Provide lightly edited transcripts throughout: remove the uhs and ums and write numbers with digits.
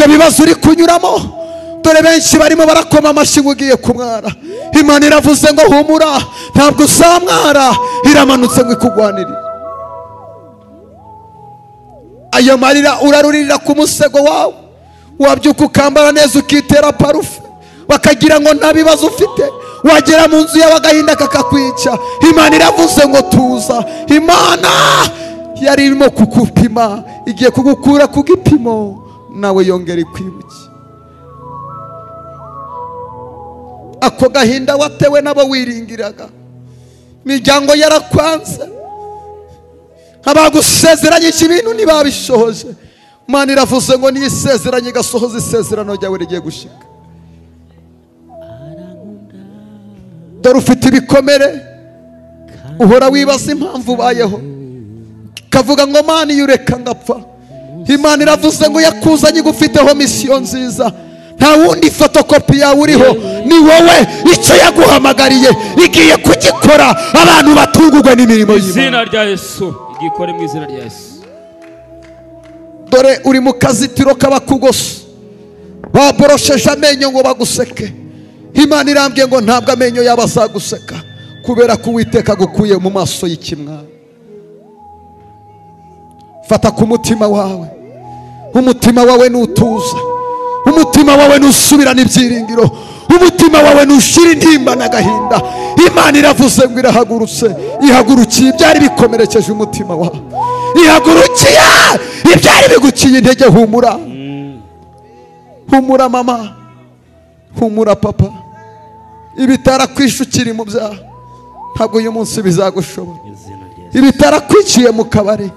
ibyo bibazo uri kunyuramo, dore benshi barimo barakoma amashyi ugiye kumwara. Imana iravuze ngo humura, ntabwo uzamwara, iramanutse ngo ikugwanirire. Ayo marira uraruririra ku musego wawe, wabyuka ukambara neza ukitera parufe, bakagira ngo nta bibazo ufite, wagera mu nzu yawe agahinda kakakwica. Imana iravuze ngo tuza. Imana yari irimo kugupima, igiye kugukura ku gipimo, nawe yongera ikwibuke. Ako gahinda watewe nabo wiringiraga, imiryango yarakwanze, abagusezeranyije ibintu ntibabishohoje. Imana iravuze ngo niyisezeranye igasohoza isezerano ryawe rigiye gushika. Dore ufite ibikomere, uhora wibaza impamvu ubayeho, kavuga ngo Mana iyo ureka ngapfa. Imana iravuze ngo yakuzanye igufiteho misiyo nziza, nta wundi fotokopi yawe uriho, ni wowe. Icyo yaguhamagariye igiye kugikora, abantu batungurwe n'imirimo y'Imana. Izina rya Yesu igikore mu izina rya Yesu. Dore uri mu kazitiro k'abakugose, baborosheje amenyo ngo baguseke. Imana irambwiye ngo ntabwo amenyo yabo azaguseka, kubera ko Uwiteka agukuye mu maso y'ikimwaro. Fata ku mutima wawe, umutima wawe nutuza, umutima wawe nusubirana ibyiringiro, umutima wawe nushira intimba n'agahinda. Imana iravuze ngo irahagurutse, ihagurukiye ibyari bikomerekeje umutima wawe, ihagurukiye ibyari biguciye intege. Humura, humura mama, humura papa. Ibitarakwishukira mu byaha ntabwo uyu munsi bizagushobora. Ibitarakwiciye mu kabari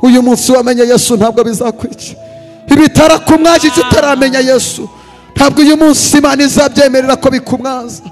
uyu munsi wamenye Yesu ntabwo bizakwica. Ibitarakumwajije utaramenya Yesu ntabwo uyu munsi Imana izabyemerera ko bikumwaza.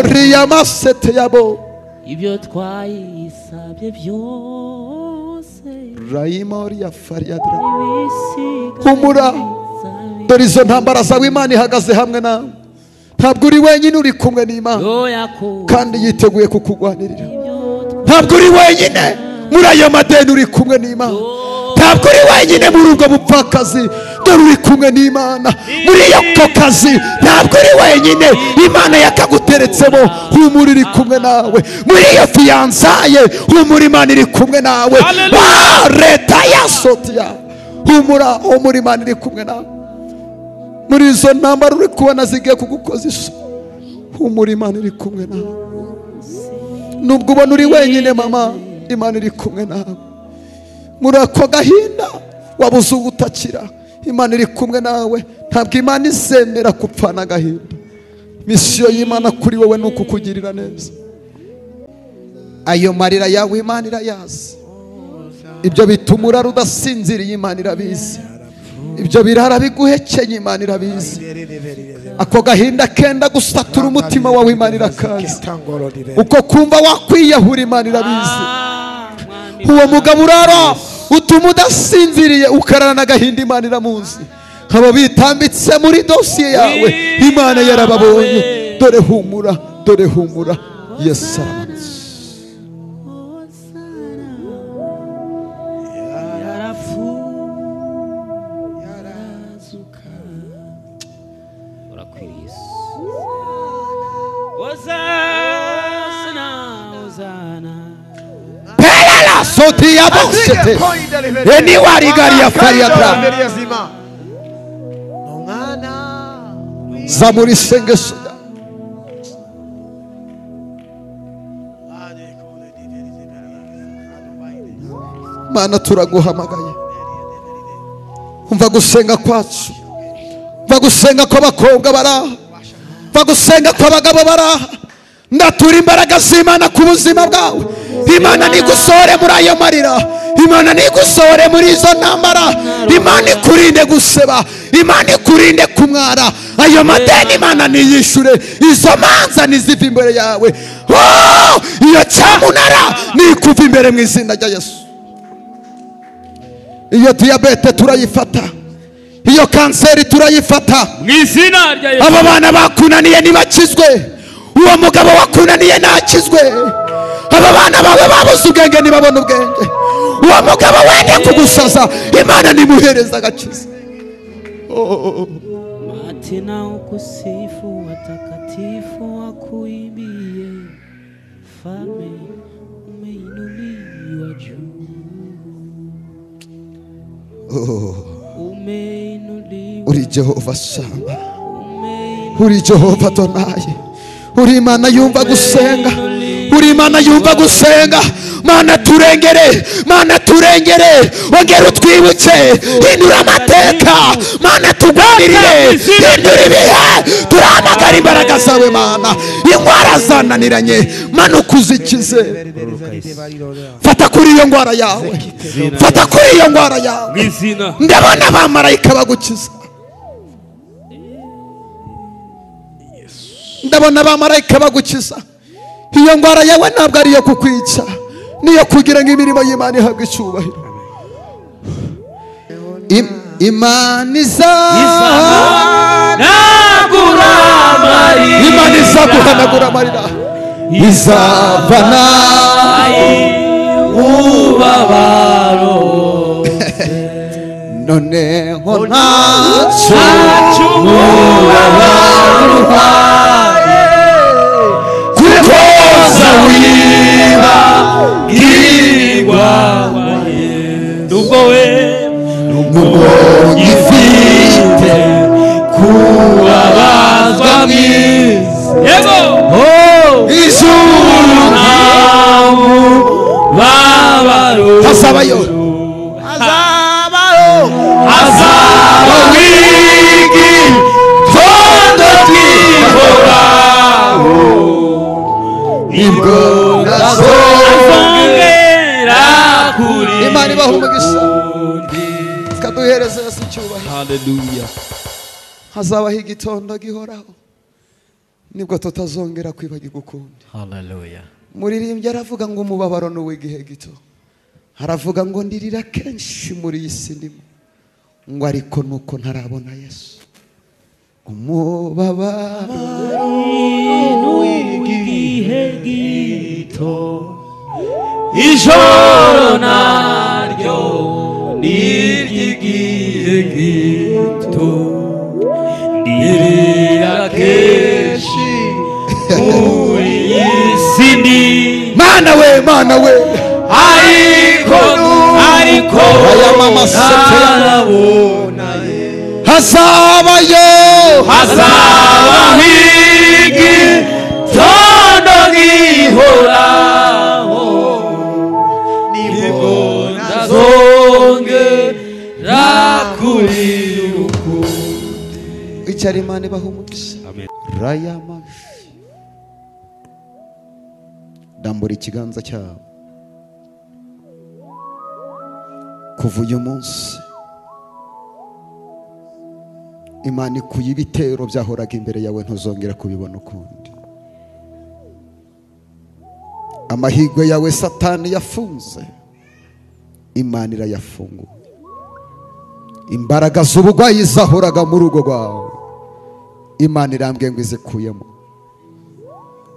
Riyamasete yabo ibyo twayisabye byose, Rayimori ya Fariadra. Humura, dore izo ntambara zawe Imana ihagaze hamwe nawe. Ntabwo uri wenyine, uri kumwe n'Imana kandi yiteguye kukugwanirira. Ntabwo uri wenyine muri ayo madeni, uri kumwe n'Imana. Ntabwo uri wenyine muri ubwo bupfakazi, dore uri kumwe n'Imana. Muri iyo kazi ntabwo uri wenyine, Imana yakaguteretsemo. Humura, iri kumwe nawe. Muri iyo fiyansaye humura, Imana iri kumwe nawe. Leta ya sotiya, humura, humura, Imana iri kumwe nawe. Muri izo ntambara uri kubona zigiye kugukoza isoni, humura, Imana iri kumwe nawe. Nubwo ubona uri wenyine mama, Imana iri kumwe nawe. Muri ako gahinda wabuze ubutakira, Imana iri kumwe nawe. Ntabwo Imana izemera kupfana agahinda. Misiyo y'Imana kuri wowe ni ukukugirira neza. Ayo marira yawe Imana irayazi, ibyo bituma urara udasinziriye Imana irabizi, ibyo birara biguhekenye Imana irabizi. Ako gahinda kenda gusatura umutima wawe Imana irakazi, uko kumva wakwiyahura Imana irabizi. Uwo mugabo urara utuma udasinziriye ukarara n'agahinda Imana iramuzi. Abo bitambitse muri dosiye yawe Imana yarababonye. Dore humura, dore humura, Yesu aramanutse. Soti ya bosete eni warigari ya Fariadra. Zamuri sengesho Mana turaguhamagaye. Umva gusenga kwacu, umva gusenga kw'abakobwa baraha, umva gusenga kw'abagabo baraha. Ndatura imbaraga z'Imana ku buzima bwawe. Imana nigusohore muri ayo marira, Imana nigusohore muri izo ntambara. Imana ikurinde guseba, Imana ikurinde kumwara. Ayo madeni Imana niyishure, izo manza niziva imbere yawe. Iyo cyamunara nikuva imbere mu izina rya Yesu. Iyo diyabete turayifata, iyo kanseri turayifata mu izina rya Yesu. Aba bana bakunaniye ntibakizwe, uwo mugabo wakunaniye ntakizwe. Aba bana bawe babuze ubwenge ntibabona ubwenge. Uwo mugabo wende kugusaza Imana nimuhereza agakiza. Tena ukusifu watakatifu wakuimbie, Mfalme umeinuliwa juu. Umeinuliwa. Uri Jehova Shama, uri Jehova Adonai, uri Imana yumva gusenga, uri Imana yumva gusenga. Mana turengere, Mana turengere, ongera utwibutse, hindura amateka, Mana tugwanirire, hindura ibihe, turahamagara imbaraga zawe Mana, indwara zananiranye Mana ukuzikize. Fata kuri iyo ndwara yawe, fata kuri iyo ndwara yawe, ndabona abamarayika bagukiza, ndabona abamarayika bagukiza. Iyo ndwara yawe ntabwo ari iyo kukwica, niyo kugira ngo imirimo y'Imana ihabwe icyubahiro. Imana izaguhanagura amarira, izavana ubabaro, noneho ntacyo umubabaro kukoza wiba girwa nubwo gifite kubabazwa mwiza ijuru ntababaro hazabayo wigi tondo twihoraho nibwo nazongera kuri Imana ibaha umugisha ikaduhereza Yesu icyubahiro. Hallelujah. Hazabaho igitondo gihoraho nibwo tutazongera kwibagirwa ukundi. Hallelujah. Muririmbyi aravuga ngo umubabaro ni uw'igihe gito, aravuga ngo ndirira kenshi muri iyi si ndimo, ngo ariko nuko ntarabona Yesu. Umubabaro w'igihe gito, ijoro naryo n'iry'igihe gito, ndirira kenshi muri iyi si ndimo. Mana we ariko aya mama sete hazabaho igitondo gihoraho nibwo nazongera kuri ukundi. icyari Imana ibaha umugisha. Raya mafi dambura ikiganza cyawe. Kuva uyu munsi Imana ikuye ibitero byahoraga imbere yawe, ntuzongera kubibona ukundi. Amahirwe yawe Satani yafunze, Imana irayafunguye. Imbaraga z'ubugwayi zahoraga mu rugo rwawe, Imana irambwiye ngo izikuyemo.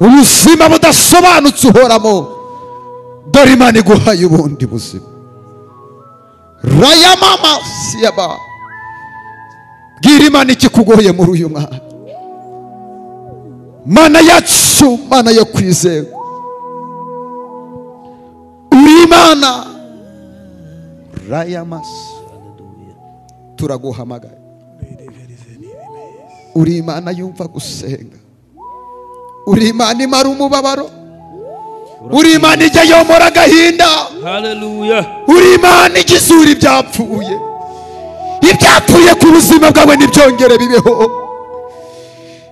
Ubuzima budasobanutse uhoramo, dore Imana iguhaye ubundi buzima. Raya mama siyaba, bwira Imana ikikugoye muri uyu mwanya. Mana yacu, Mana yo kwizerwa, uri Imana. Raya masi turaguhamagaye, uri Imana yumva gusenga, uri Imana imara umubabaro, uri Imana ijya yomora agahinda. Hallelujah. uri Imana igizura ibyapfuye, ibyapfuye ku buzima bwawe ntibyongere bibeho,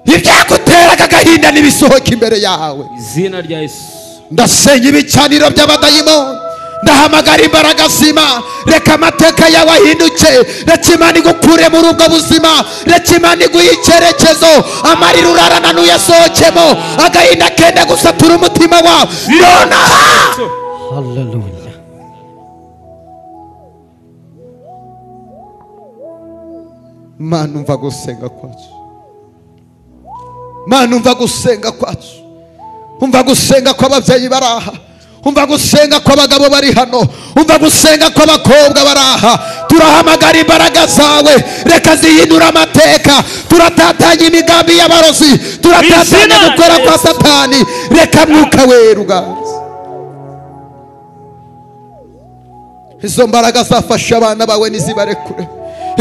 ibyaguteraga agahinda nibisohoka imbere yawe. Izina rya Yesu. Ndasenya ibicaniro by'abadayimoni, ndahamagara imbaraga z'Imana. Reka amateka yawe ahinduke, reka Imana igukure muri ubwo buzima, reka Imana iguhe icyerekezo. Amarira urarana nuyasohokemo, agahinda kenda gusatura umutima wawe nonaha. Hallelujah. Mana umva gusenga kwacu, Mana umva gusenga kwacu, umva gusenga kw'ababyeyi baraha, umva gusenga kw'abagabo bari hano, umva gusenga kw'abakobwa baraha. turahamagara imbaraga zawe reka zihindura amateka. Turatatanya imigambi y'abarozi, turatatanya gukora kwa Satani. Reka Mwuka Wera uganze. Izo mbaraga zafasha abana bawe nizibarekure.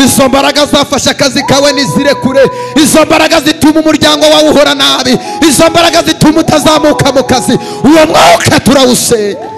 Izo mbaraga zafasha akazi kawe nizirekure. Izo mbaraga zituma umuryango wawe uhora nabi. Izo mbaraga zituma utazamuka mu kazi. Uwo mwuka turawusenya.